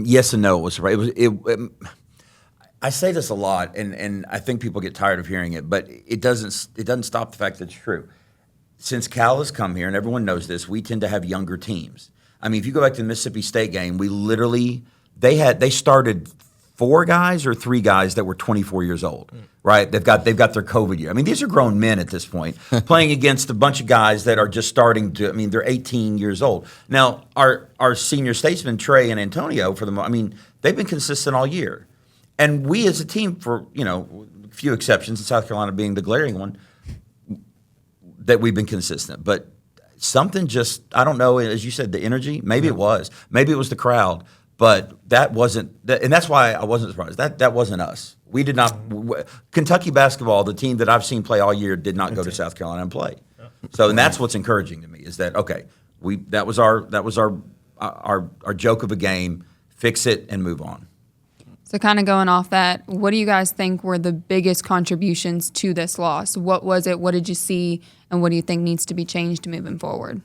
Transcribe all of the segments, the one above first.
Yes and no. It was right. I say this a lot, and I think people get tired of hearing it, but it doesn't stop the fact that it's true. Since Cal has come here, and everyone knows this, we tend to have younger teams. I mean, if you go back to the Mississippi State game, they started 4 guys or 3 guys that were 24 years old, right? They've got their COVID year. I mean, these are grown men at this point playing against a bunch of guys that are just starting to. I mean, they're 18 years old now. Our senior statesmen Trey and Antonio, they've been consistent all year, and we as a team, for a few exceptions, South Carolina being the glaring one, that we've been consistent. But something just, I don't know, as you said, the energy. Maybe it was the crowd. But that wasn't, and that's why I wasn't surprised. That wasn't us. We did not. Kentucky basketball, the team that I've seen play all year, did not go to South Carolina and play. So, and that's what's encouraging to me is that that was our joke of a game. Fix it and move on. So, kind of going off that, what do you guys think were the biggest contributions to this loss? What was it? What did you see? And what do you think needs to be changed moving forward?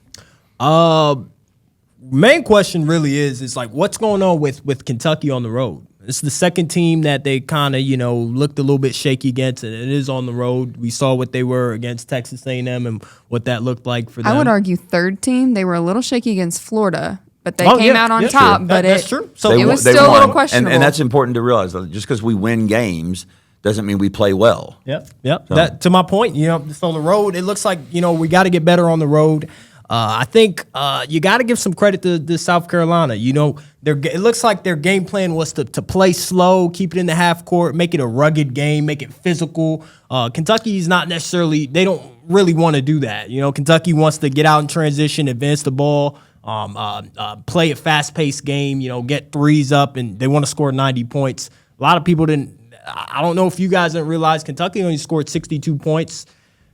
Main question really is like, what's going on with Kentucky on the road? It's the second team that they kind of, looked a little bit shaky against, and it is on the road. We saw what they were against Texas A&M and what that looked like for them. I would argue third team. They were a little shaky against Florida, but they came out on top. True. But that's true. So it was still a little questionable. And that's important to realize. Just because we win games doesn't mean we play well. Yep. So. That, to my point, so the road, it looks like, we got to get better on the road. I think you got to give some credit to South Carolina. It looks like their game plan was to play slow, keep it in the half court, make it a rugged game, make it physical. Kentucky's not necessarily, they don't really want to do that. Kentucky wants to get out in transition, advance the ball, play a fast-paced game, get threes up, and they want to score 90 points. A lot of people I don't know if you guys didn't realize Kentucky only scored 62 points.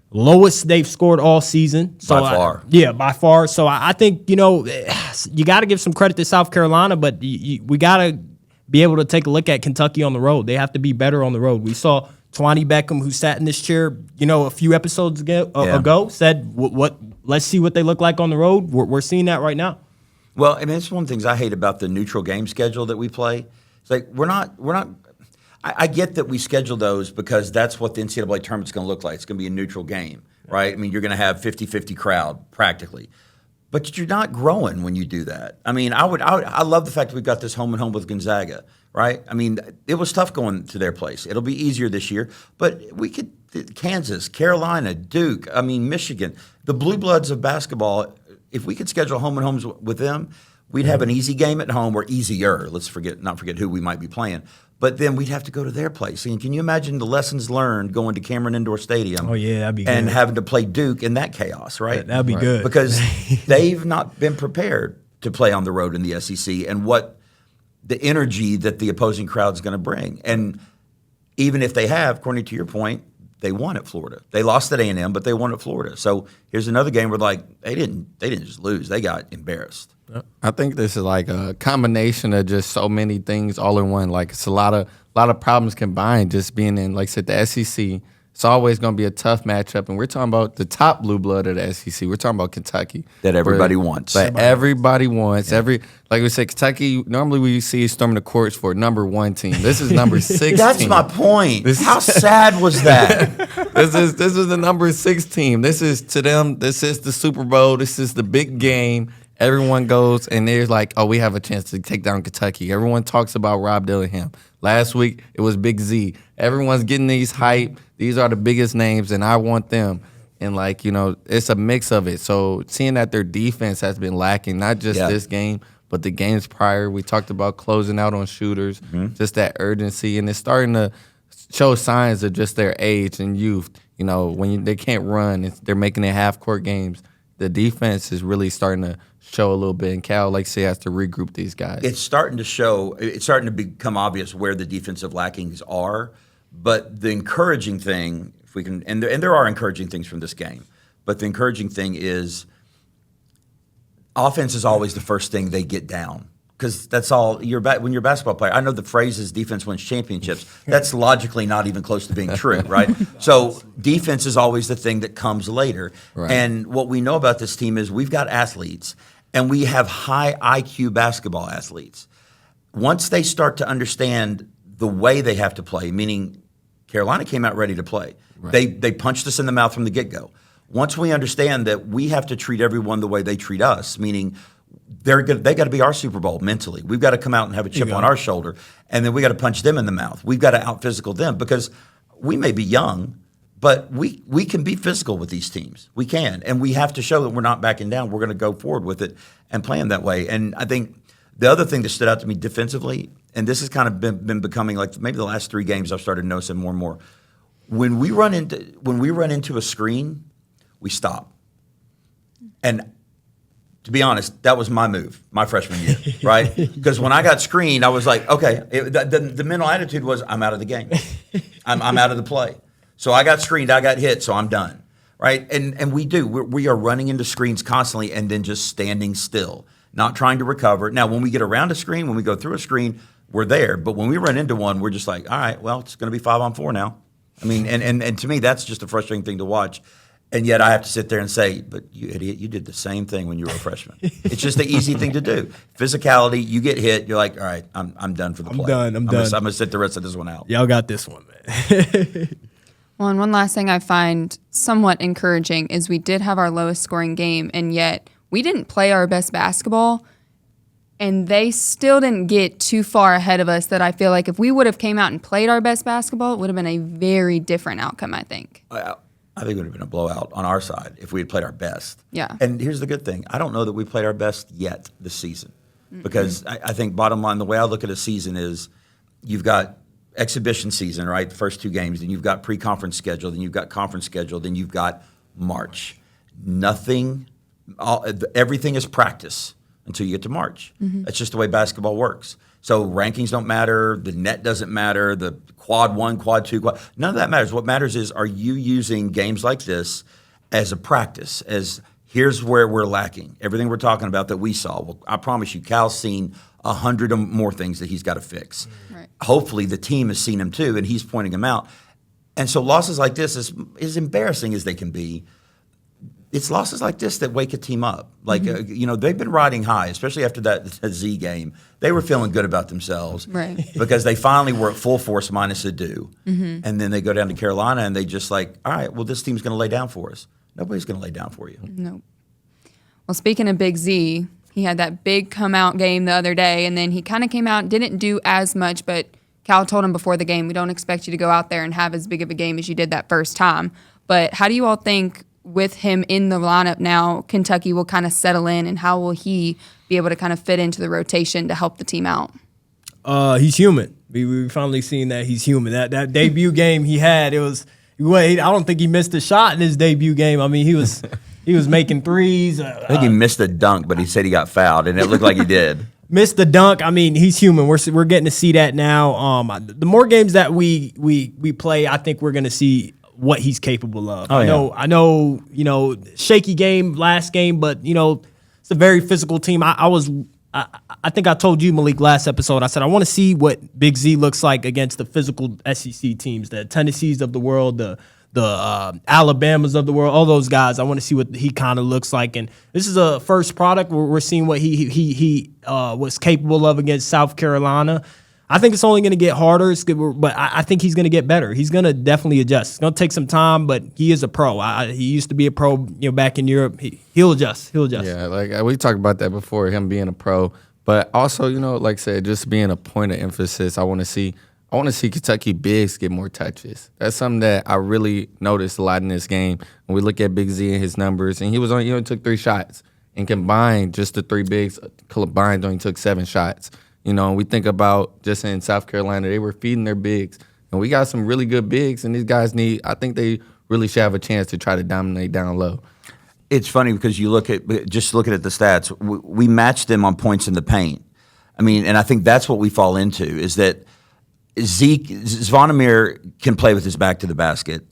Lowest they've scored all season. So by far. By far. So I think, you got to give some credit to South Carolina, but we got to be able to take a look at Kentucky on the road. They have to be better on the road. We saw Tawani Beckham, who sat in this chair, a few episodes ago, said, let's see what they look like on the road. We're seeing that right now. Well, it's one of the things I hate about the neutral game schedule that we play. It's like we're not I get that we schedule those because that's what the NCAA tournament's going to look like. It's going to be a neutral game, right? I mean, you're going to have 50-50 crowd practically. But you're not growing when you do that. I mean, I love the fact that we've got this home and home with Gonzaga, right? I mean, it was tough going to their place. It'll be easier this year. But we could – Kansas, Carolina, Duke, Michigan, the blue bloods of basketball, if we could schedule home and homes with them, we'd have an easy game at home or easier. Let's not forget who we might be playing. But then we'd have to go to their place. And can you imagine the lessons learned going to Cameron Indoor Stadium? Oh, yeah, that'd be good. And having to play Duke in that chaos, right? That'd be good. Because they've not been prepared to play on the road in the SEC and what the energy that the opposing crowd's going to bring. And even if they have, according to your point, they won at Florida. They lost at A&M, but they won at Florida. So here's another game where they didn't just lose. They got embarrassed. I think this is like a combination of just so many things all in one. Like it's a lot of problems combined. Just being in, like I said, the SEC. It's always going to be a tough matchup, and we're talking about the top blue blood of the SEC. We're talking about Kentucky that everybody wants. But everybody wants. Yeah. Like we said, Kentucky. Normally we see storming the courts for number 1 team. This is number 6. That's team. my point. How sad was that? This is the number 6 team. This is to them. This is the Super Bowl. This is the big game. Everyone goes and they're like, oh, we have a chance to take down Kentucky. Everyone talks about Rob Dillingham. Last week, it was Big Z. Everyone's getting these hype. These are the biggest names, and I want them. And, it's a mix of it. So seeing that their defense has been lacking, not just this game, but the games prior. We talked about closing out on shooters, just that urgency. And it's starting to show signs of just their age and youth. When they can't run, they're making it half-court games. The defense is really starting to show a little bit, and Cal, like say, has to regroup these guys. It's starting to show. It's starting to become obvious where the defensive lackings are. But the encouraging thing, if we can, and there are encouraging things from this game, but the encouraging thing is offense is always the first thing they get down. Because that's all when you're a basketball player. I know the phrase is defense wins championships. That's logically not even close to being true, right? So defense is always the thing that comes later. Right. And what we know about this team is we've got athletes, and we have high IQ basketball athletes. once they start to understand the way they have to play, meaning Carolina came out ready to play. Right. They punched us in the mouth from the get-go. Once we understand that we have to treat everyone the way they treat us, meaning they got to be our Super Bowl mentally. We've got to come out and have a chip on our shoulder, and then we got to punch them in the mouth. We've got to out-physical them because we may be young, but we can be physical with these teams. We can, and we have to show that we're not backing down. We're going to go forward with it and play them that way. And I think the other thing that stood out to me defensively, and this has kind of been becoming like maybe the last 3 games I've started noticing more and more. When we run into a screen, we stop. And to be honest, that was my move, my freshman year, right? Because when I got screened, I was like, okay. The mental attitude was, I'm out of the game. I'm out of the play. So I got screened, I got hit, so I'm done, right? And we are running into screens constantly and then just standing still, not trying to recover. Now, when we get around a screen, when we go through a screen, we're there. But when we run into one, we're just like, all right, well, it's going to be 5-on-4 now. I mean, and to me, that's just a frustrating thing to watch. And yet I have to sit there and say, but you idiot, you did the same thing when you were a freshman. It's just the easy thing to do. Physicality, you get hit, you're like, all right, I'm done for the play. I'm done. I'm going to sit the rest of this one out. Y'all got this one, man. Well, and one last thing I find somewhat encouraging is we did have our lowest scoring game, and yet we didn't play our best basketball, and they still didn't get too far ahead of us that I feel like if we would have came out and played our best basketball, it would have been a very different outcome, I think. I think it would have been a blowout on our side if we had played our best. Yeah. And here's the good thing. I don't know that we played our best yet this season because I think bottom line, the way I look at a season is you've got exhibition season, right? The first 2 games, then you've got pre-conference schedule, then you've got conference schedule, then you've got March. Everything is practice until you get to March. That's just the way basketball works. So rankings don't matter, the net doesn't matter, the quad 1, quad 2, none of that matters. What matters is, are you using games like this as a practice, as here's where we're lacking. Everything we're talking about that we saw, well, I promise you, Cal's seen 100 or more things that he's got to fix. Right. Hopefully the team has seen them too, and he's pointing them out. And so losses like this, as embarrassing as they can be, it's losses like this that wake a team up. Like, they've been riding high, especially after that Z game. They were feeling good about themselves. Right. Because they finally were at full force minus a due. And then they go down to Carolina and they just like, all right, well, this team's going to lay down for us. Nobody's going to lay down for you. Nope. Well, speaking of Big Z, he had that big come-out game the other day, and then he kind of came out, didn't do as much, but Cal told him before the game, we don't expect you to go out there and have as big of a game as you did that first time. But how do you all think with him in the lineup now, Kentucky will kind of settle in, and how will he be able to kind of fit into the rotation to help the team out? He's human. We finally seen that he's human. That debut game he had, I don't think he missed a shot in his debut game. I mean, he was making threes. I think he missed a dunk, but he said he got fouled, and it looked like he did. Missed the dunk. I mean, he's human. We're getting to see that now. The more games that we play, I think we're going to see what he's capable of. I know, shaky game last game, but it's a very physical team. I think I told you, Malik, last episode, I said I want to see what Big Z looks like against the physical SEC teams, the Tennessees of the world, the Alabamas of the world, all those guys. I want to see what he kind of looks like. And this is a first product where we're seeing what he was capable of against South Carolina. I think it's only going to get harder, but I think he's going to get better. He's going to definitely adjust. It's going to take some time, but he is a pro. He used to be a pro, back in Europe. He'll adjust. Yeah, like we talked about that before, him being a pro. But also, like I said, just being a point of emphasis, I want to see Kentucky bigs get more touches. That's something that I really noticed a lot in this game. When we look at Big Z and his numbers, and he only took 3 shots, and combined, just the 3 bigs combined only took 7 shots. And we think about just in South Carolina, they were feeding their bigs. And we got some really good bigs, and these guys I think they really should have a chance to try to dominate down low. It's funny because you just looking at the stats, we match them on points in the paint. I mean, and I think that's what we fall into is that Zvonimir can play with his back to the basket.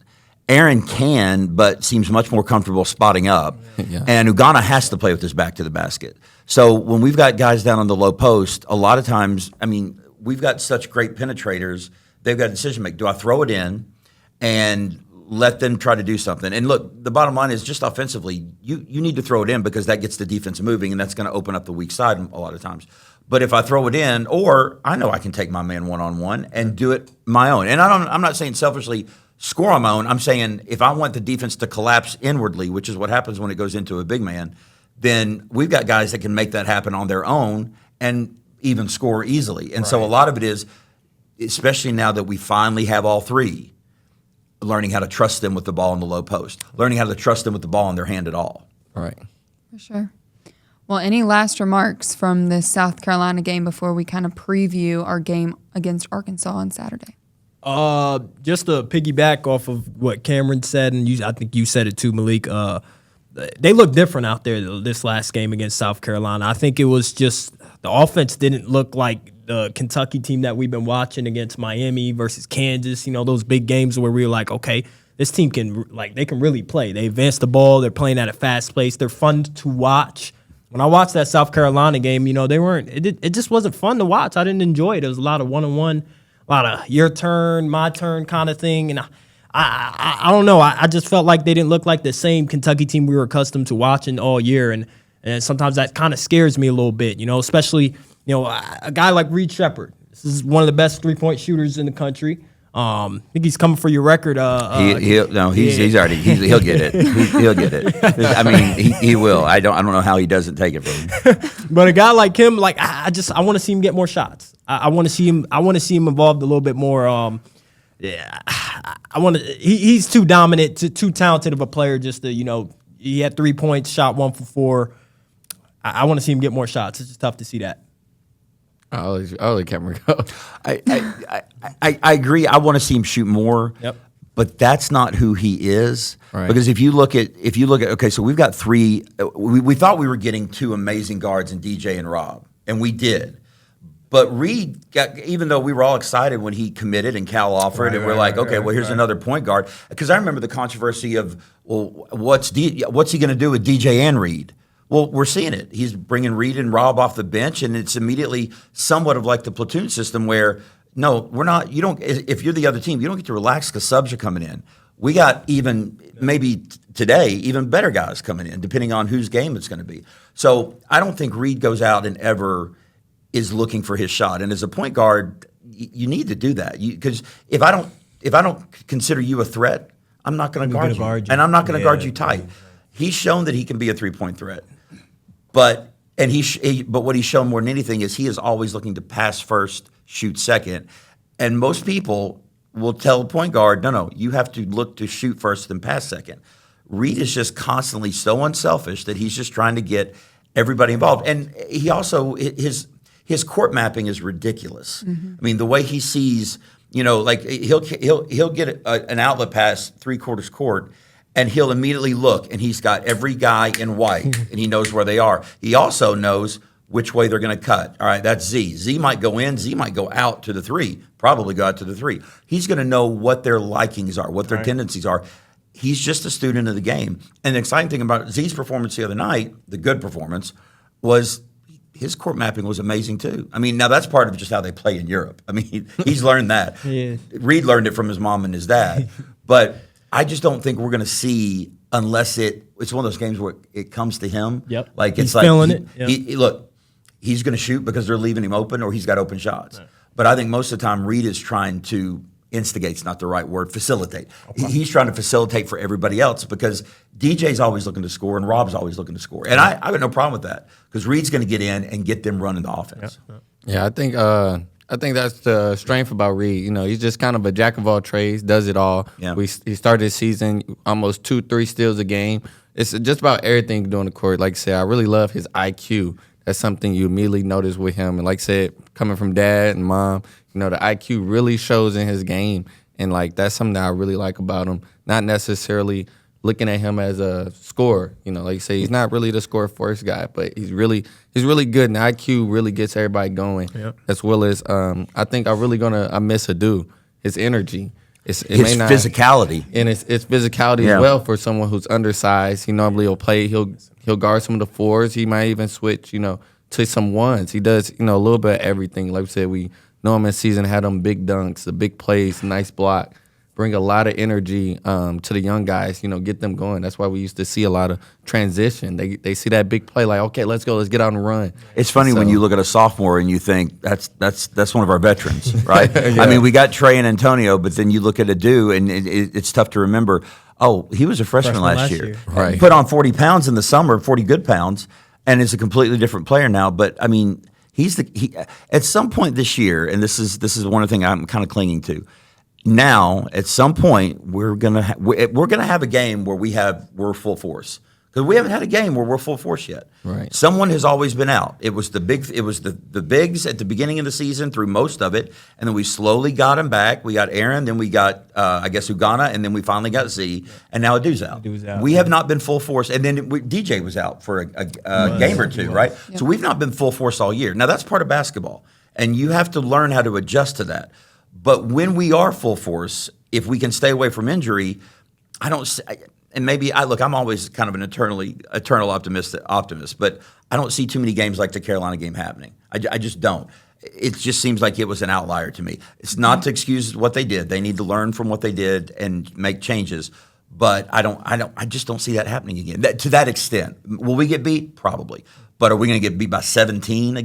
Aaron can, but seems much more comfortable spotting up. Yeah. And Ugonna has to play with his back to the basket. So when we've got guys down on the low post, a lot of times, I mean, we've got such great penetrators, they've got a decision to make. Do I throw it in and let them try to do something? And look, the bottom line is just offensively, you need to throw it in because that gets the defense moving, and that's going to open up the weak side a lot of times. But if I throw it in, or I know I can take my man one-on-one and do it my own. And I'm not saying selfishly score on my own. I'm saying if I want the defense to collapse inwardly, which is what happens when it goes into a big man, then we've got guys that can make that happen on their own and even score easily. And so a lot of it is, especially now that we finally have all three, learning how to trust them with the ball in the low post, learning how to trust them with the ball in their hand at all. Right. For sure. Well, any last remarks from this South Carolina game before we kind of preview our game against Arkansas on Saturday? Just to piggyback off of what Cameron said, and I think you said it too, Malik. They look different out there this last game against South Carolina. I think it was just the offense didn't look like the Kentucky team that we've been watching against Miami versus Kansas. You know, those big games where we were like, okay, this team they can really play. They advance the ball. They're playing at a fast pace. They're fun to watch. When I watched that South Carolina game, you know, it just wasn't fun to watch. I didn't enjoy it. It was a lot of one-on-one, a lot of your turn, my turn kind of thing. And I don't know. I just felt like they didn't look like the same Kentucky team we were accustomed to watching all year. And sometimes that kind of scares me a little bit, you know, especially, you know, a guy like Reed Shepherd. This is one of the best three-point shooters in the country. I think he's coming for your record. He'll get it. He'll get it. I mean, he will. I don't know how he doesn't take it from him. But a guy like him, like I want to see him get more shots. I want to see him involved a little bit more. He's too dominant, too talented of a player. Just to, you know, he had 3 points, shot 1 for 4. I want to see him get more shots. It's just tough to see that. I'll let Cameron go. I agree. I want to see him shoot more. Yep. But that's not who he is. Right. Because if you look at okay, so we've got three. We thought we were getting two amazing guards in DJ and Rob, and we did. But Reed got, even though we were all excited when he committed and Cal offered, and we're like, okay, well, here's another point guard. Because I remember the controversy of, well, what's he going to do with DJ and Reed? Well, we're seeing it. He's bringing Reed and Rob off the bench, and it's immediately somewhat of like the platoon system where, no, we're not. You don't. If you're the other team, you don't get to relax because subs are coming in. We got even maybe today even better guys coming in, depending on whose game it's going to be. So I don't think Reed goes out and ever is looking for his shot. And as a point guard, you need to do that because if I don't consider you a threat, I'm not going to guard you, and I'm not going to guard you tight. He's shown that he can be a 3-point threat. But what he's shown more than anything is he is always looking to pass first, shoot second. And most people will tell a point guard, no, you have to look to shoot first and pass second. Reed is just constantly so unselfish that he's just trying to get everybody involved. And he also, his court mapping is ridiculous. Mm-hmm. I mean, the way he sees, like he'll get an outlet pass 3/4 court, and he'll immediately look, and he's got every guy in white, and he knows where they are. He also knows which way they're going to cut. All right, that's Z. Z might go in. Z might go out to the 3, probably go out to the 3. He's going to know what their likings are, what their tendencies are. He's just a student of the game. And the exciting thing about Z's performance the other night, the good performance, was his court mapping was amazing too. I mean, now that's part of just how they play in Europe. I mean, he's learned that. Yeah. Reed learned it from his mom and his dad. But I just don't think we're going to see unless it's one of those games where it comes to him. Yep. Like he's feeling it. Yep. Look, he's going to shoot because they're leaving him open, or he's got open shots. Right. But I think most of the time Reed is trying to instigate's not the right word, facilitate. Okay. He's trying to facilitate for everybody else because DJ's always looking to score and Rob's always looking to score. And I got no problem with that because Reed's going to get in and get them running the offense. Yep. Yeah, I think that's the strength about Reed. He's just kind of a jack of all trades, does it all. Yeah. He started his season almost 2-3 steals a game. It's just about everything doing the court. Like I said, I really love his IQ. That's something you immediately notice with him. And like I said, coming from dad and mom, the IQ really shows in his game. And that's something that I really like about him. Not necessarily looking at him as a scorer. Like you say, he's not really the score first guy, but he's really good. And the IQ really gets everybody going. Yep. As well as I think I miss Adu, his energy. His physicality. And it's physicality as well for someone who's undersized. He normally will play. He'll guard some of the 4s. He might even switch, to some 1s. He does, a little bit of everything. Like we said, we know him in season, had them big dunks, the big plays, nice block. bring a lot of energy to the young guys, get them going. That's why we used to see a lot of transition. They see that big play like, okay, let's go, let's get out and run. It's funny when you look at a sophomore and you think that's one of our veterans, right? Yeah. I mean, we got Trey and Antonio, but then you look at Adu, and it's tough to remember. Oh, he was a freshman last year. Right. Put on 40 pounds in the summer, 40 good pounds, and is a completely different player now. But I mean, at some point this year, and this is one of the things I'm kind of clinging to. Now, at some point, we're gonna have a game where we're full force, because we haven't had a game where we're full force yet. Right. Someone has always been out. It was the bigs at the beginning of the season through most of it, and then we slowly got them back. We got Aaron, then we got I guess Ugana, and then we finally got Z, and now Adu's out. We have not been full force, and then DJ was out for a game or two, right? Yep. So we've not been full force all year. Now that's part of basketball, and you have to learn how to adjust to that. But when we are full force, if we can stay away from injury, and maybe I'm always kind of an eternal optimist, but I don't see too many games like the Carolina game happening. I just don't. It just seems like it was an outlier to me. It's not to excuse what they did. They need to learn from what they did and make changes. But I just don't see that happening again. To that extent. Will we get beat? Probably. But are we going to get beat by 17 again?